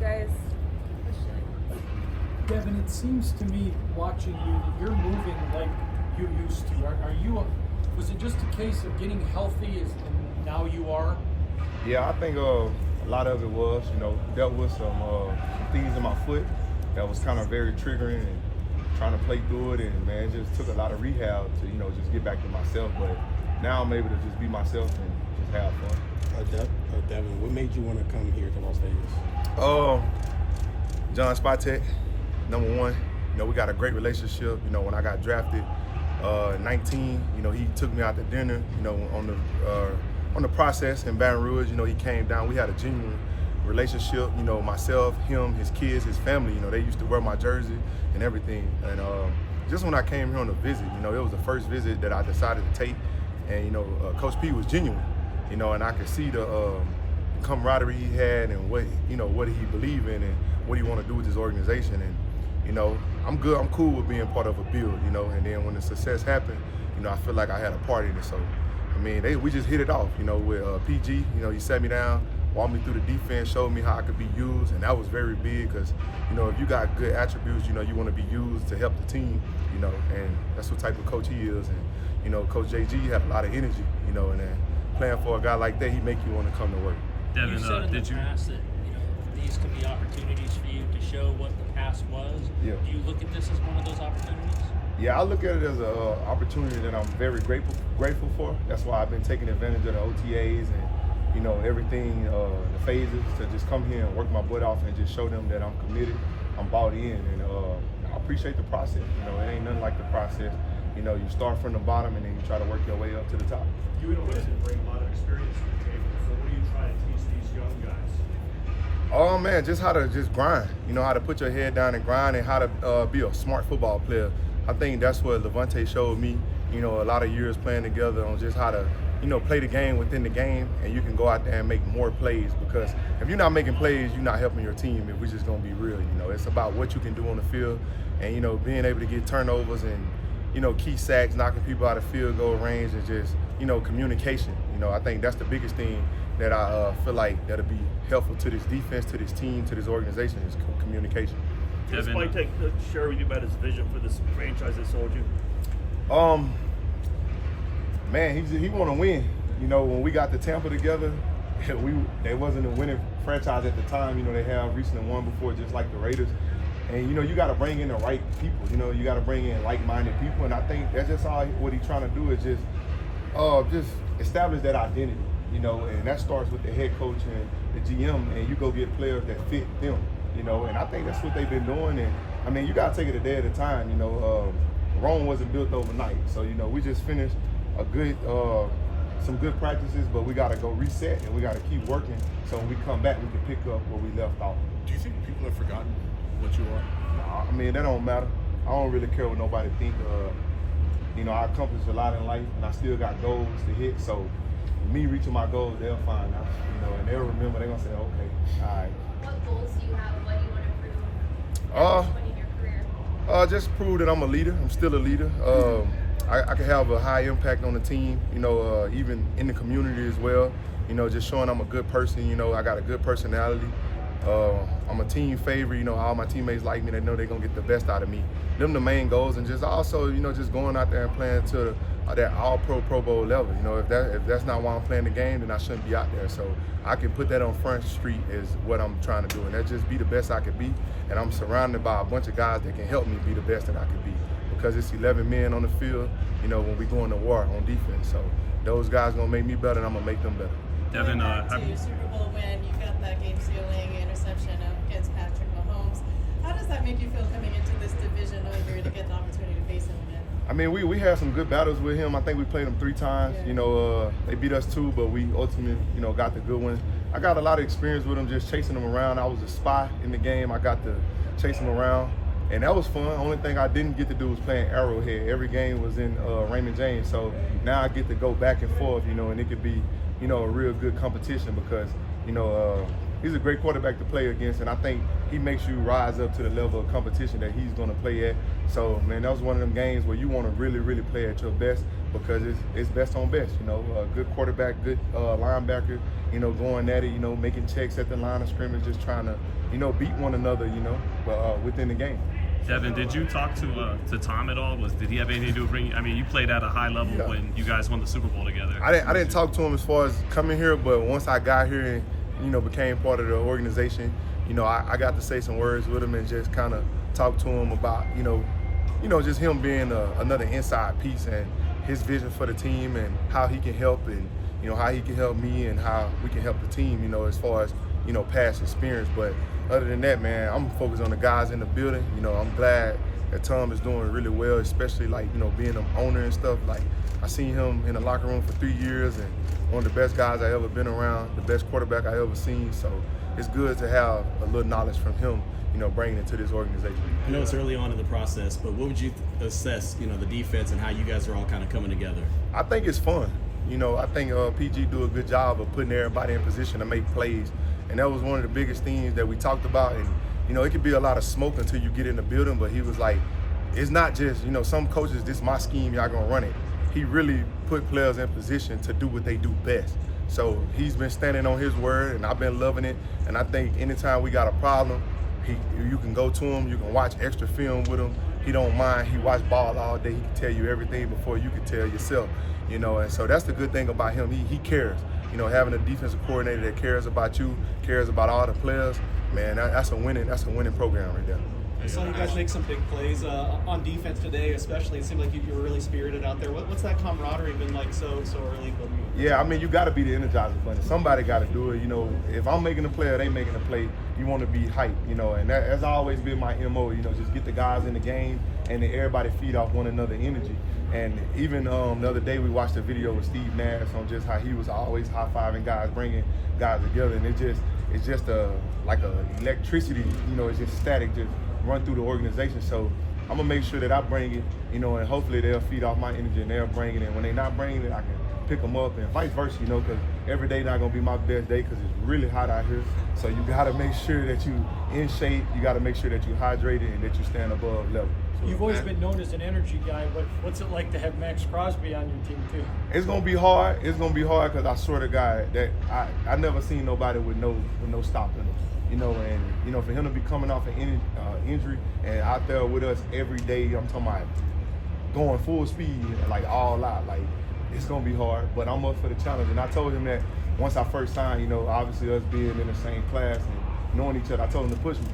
right, guys. Devin, it seems to me, watching you, that you're moving like you used to. Was it just a case of getting healthy and now you are? Yeah, I think a lot of it was, dealt with some things in my foot that was kind of very triggering and trying to play through it. And, man, it just took a lot of rehab to, just get back to myself. But now I'm able to just be myself and just have fun. Devin, what made you want to come here to Las Vegas? John Spatek, number one. We got a great relationship. When I got drafted, 19, he took me out to dinner, on the process in Baton Rouge. He came down. We had a genuine relationship. Myself, him, his kids, his family. They used to wear my jersey and everything. And just when I came here on a visit, it was the first visit that I decided to take. And Coach P was genuine. And I could see the camaraderie he had and what he believed in and what he wanted to do with his organization. And I'm good. I'm cool with being part of a build. And then when the success happened, I feel like I had a part in it. So, we just hit it off. With PG. He sat me down, walked me through the defense, showed me how I could be used, and that was very big because if you got good attributes, you want to be used to help the team. And that's what type of coach he is. And Coach JG had a lot of energy. And then playing for a guy like that, he make you want to come to work. Devin, you said in the past that these could be opportunities for you to show what the past was. Yeah. Do you look at this as one of those opportunities? Yeah, I look at it as an opportunity that I'm very grateful for. That's why I've been taking advantage of the OTAs and everything, the phases, to just come here and work my butt off and just show them that I'm committed, I'm bought in, and I appreciate the process. It ain't nothing like the process. You start from the bottom and then you try to work your way up to the top. You and Winston bring a lot of experience to the table. So what do you try to teach these young guys? Oh man, just how to grind. How to put your head down and grind, and how to be a smart football player. I think that's what Levante showed me. A lot of years playing together on just how to, play the game within the game, and you can go out there and make more plays. Because if you're not making plays, you're not helping your team. If we're just gonna be real, it's about what you can do on the field, and being able to get turnovers and key sacks, knocking people out of field goal range, and just communication. I think that's the biggest thing that I feel like that'll be helpful to this defense, to this team, to this organization is communication. Does Mike share with you about his vision for this franchise that sold you? Man, he want to win. When we got the Tampa together, they wasn't a winning franchise at the time. They have recently won before, just like the Raiders. And you got to bring in the right people. You got to bring in like-minded people. And I think that's just all what he's trying to do is just establish that identity. And that starts with the head coach and the GM, and you go get players that fit them. And I think that's what they've been doing. And you got to take it a day at a time. Rome wasn't built overnight. So we just finished some good practices, but we got to go reset and we got to keep working. So when we come back, we can pick up where we left off. Do you think people have forgotten what you are? Nah, that don't matter. I don't really care what nobody think. I accomplished a lot in life, and I still got goals to hit. So me reaching my goals, they'll find out. And they'll remember. They're gonna say, okay, all right. What goals do you have? What do you want to prove at this point in your career? Just prove that I'm a leader. I'm still a leader. I can have a high impact on the team, even in the community as well. Just showing I'm a good person. I got a good personality. I'm a team favorite. All my teammates like me. They know they're going to get the best out of me. Them the main goals, and just also, just going out there and playing to that all-pro, Pro Bowl level. If that's not why I'm playing the game, then I shouldn't be out there. So I can put that on Front Street is what I'm trying to do, and that just be the best I could be. And I'm surrounded by a bunch of guys that can help me be the best that I could be. Because it's 11 men on the field, when we go into war on defense. So those guys going to make me better, and I'm going to make them better. Devin, to Super Bowl win, you got that game-sealing interception against Patrick Mahomes. How does that make you feel coming into this division over to get the opportunity to face him again? We had some good battles with him. I think we played him 3 times. Yeah. They beat us 2, but we ultimately, got the good one. I got a lot of experience with him, just chasing him around. I was a spy in the game. I got to chase him around. And that was fun. Only thing I didn't get to do was playing Arrowhead. Every game was in Raymond James. So now I get to go back and forth, and it could be, a real good competition because, he's a great quarterback to play against. And I think he makes you rise up to the level of competition that he's going to play at. So, man, that was one of them games where you want to really, really play at your best. because it's best on best. You know, good quarterback, good linebacker. You know, going at it. You know, making checks at the line of scrimmage, just trying to beat one another. You know, but within the game. Devin, did you talk to Tom at all? Did he have anything to do with bringing? I mean, you played at a high level when you guys won the Super Bowl together. I didn't talk to him as far as coming here, but once I got here and became part of the organization, I got to say some words with him and just kind of talk to him about just him being another inside piece and his vision for the team and how he can help and how he can help me and how we can help the team. As far as past experience, but other than that, man, I'm focused on the guys in the building. I'm glad that Tom is doing really well, especially being an owner and stuff. Like, I seen him in the locker room for 3 years and one of the best guys I ever been around, the best quarterback I ever seen. So it's good to have a little knowledge from him, bringing it to this organization. I know it's early on in the process, but what would you assess, the defense and how you guys are all kind of coming together? I think it's fun. I think PG do a good job of putting everybody in position to make plays. And that was one of the biggest things that we talked about. And, it could be a lot of smoke until you get in the building, but he was like, it's not just, some coaches, this is my scheme, y'all gonna run it. He really put players in position to do what they do best. So he's been standing on his word, and I've been loving it. And I think anytime we got a problem, you can go to him, you can watch extra film with him. He don't mind, he watch ball all day, he can tell you everything before you can tell yourself. And so that's the good thing about him, he cares. Having a defensive coordinator that cares about you, cares about all the players, man, that's a winning program right there. I saw you guys make some big plays on defense today, especially. It seemed like you were really spirited out there. What's that camaraderie been like so early? Yeah, I mean, you got to be the energizer bunny. Somebody got to do it. If I'm making a play or they making a play, you want to be hyped. And that's always been my MO. Just get the guys in the game and then everybody feed off one another energy. And even the other day we watched a video with Steve Nash on just how he was always high-fiving guys, bringing guys together, and it's just like a electricity. It's just static, just run through the organization. So I'm gonna make sure that I bring it, and hopefully they'll feed off my energy and they'll bring it. And when they're not bringing it, I can pick them up and vice versa. Because every day not gonna be my best day because it's really hot out here. So you gotta make sure that you in shape. You gotta make sure that you hydrated and that you stand above level. You've always been known as an energy guy, but what's it like to have Maxx Crosby on your team too? It's gonna be hard. It's gonna be hard because I sort of guy that I never seen nobody with no stopping him. And for him to be coming off an injury and out there with us every day, I'm talking about going full speed, like all out, like it's gonna be hard. But I'm up for the challenge, and I told him that once I first signed. Obviously us being in the same class and knowing each other, I told him to push me.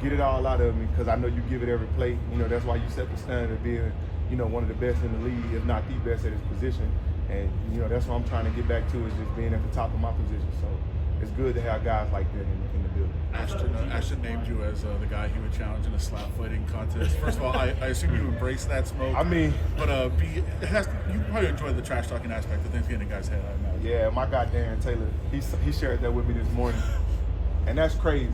Get it all out of me because I know you give it every play. That's why you set the standard of being, one of the best in the league, if not the best at his position. And, that's what I'm trying to get back to is just being at the top of my position. So it's good to have guys like that in the building. Ashton named you as the guy he would challenge in a slap fighting contest. First of all, I assume you embrace that smoke. I mean, but you probably enjoy the trash talking aspect of things getting in a guy's head, I imagine. Yeah, my guy Darren Taylor, he shared that with me this morning. And that's crazy,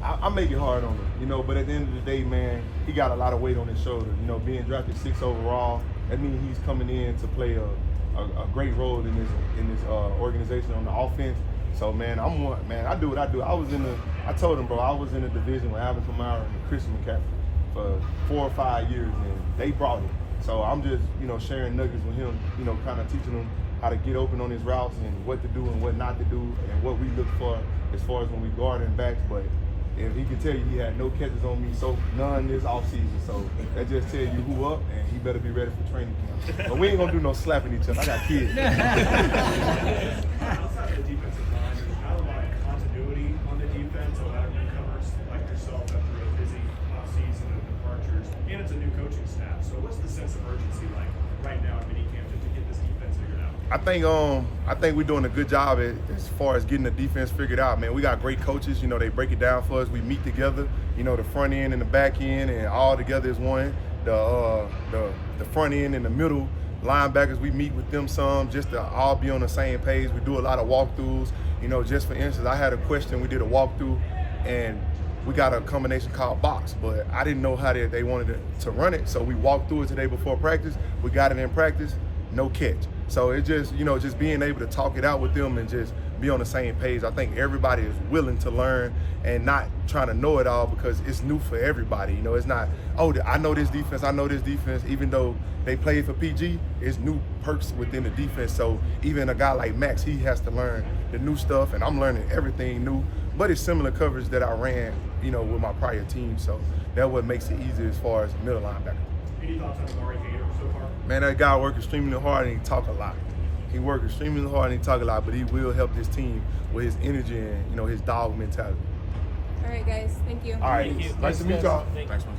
I make it hard on him, but at the end of the day, man, he got a lot of weight on his shoulder. being drafted 6 overall, that means he's coming in to play a great role in this organization on the offense. So, man, I do what I do. I told him, bro, I was in a division with Alvin Kamara and Chris McCaffrey for 4 or 5 years, and they brought it. So I'm just, sharing nuggets with him, kind of teaching him how to get open on his routes and what to do and what not to do and what we look for as far as when we guarding backs. But if he can tell you he had no catches on me, so none this offseason. So that just tell you who up, and he better be ready for training camp. But we ain't gonna do no slapping each other. I got kids. Outside of the defensive line, there's not a lot of continuity on the defense. A lot of newcomers like yourself after a busy offseason of departures, and it's a new coaching staff. So what's the sense of urgency like right now in minicamp to get this defense figured out? I think we're doing a good job as far as getting the defense figured out, man. We got great coaches, they break it down for us. We meet together, the front end and the back end, and all together is one. The front end and the middle linebackers, we meet with them some just to all be on the same page. We do a lot of walkthroughs, just for instance, I had a question, we did a walkthrough, and we got a combination called box, but I didn't know how they wanted to run it, so we walked through it today before practice. We got it in practice, no catch. So it's just, just being able to talk it out with them and just be on the same page. I think everybody is willing to learn and not trying to know it all because it's new for everybody. You know, it's not, oh, I know this defense, I know this defense. Even though they play for PG, it's new perks within the defense. So even a guy like Maxx, he has to learn the new stuff, and I'm learning everything new. But it's similar coverage that I ran, you know, with my prior team. So that's what makes it easier as far as middle linebacker. Any thoughts on Amari Gator so far? Man, that guy worked extremely hard and he talk a lot. He worked extremely hard and he talk a lot, but he will help this team with his energy and, you know, his dog mentality. All right, guys. Thank you. All right. Thank you. Nice to meet y'all. Thank you. Thanks, man.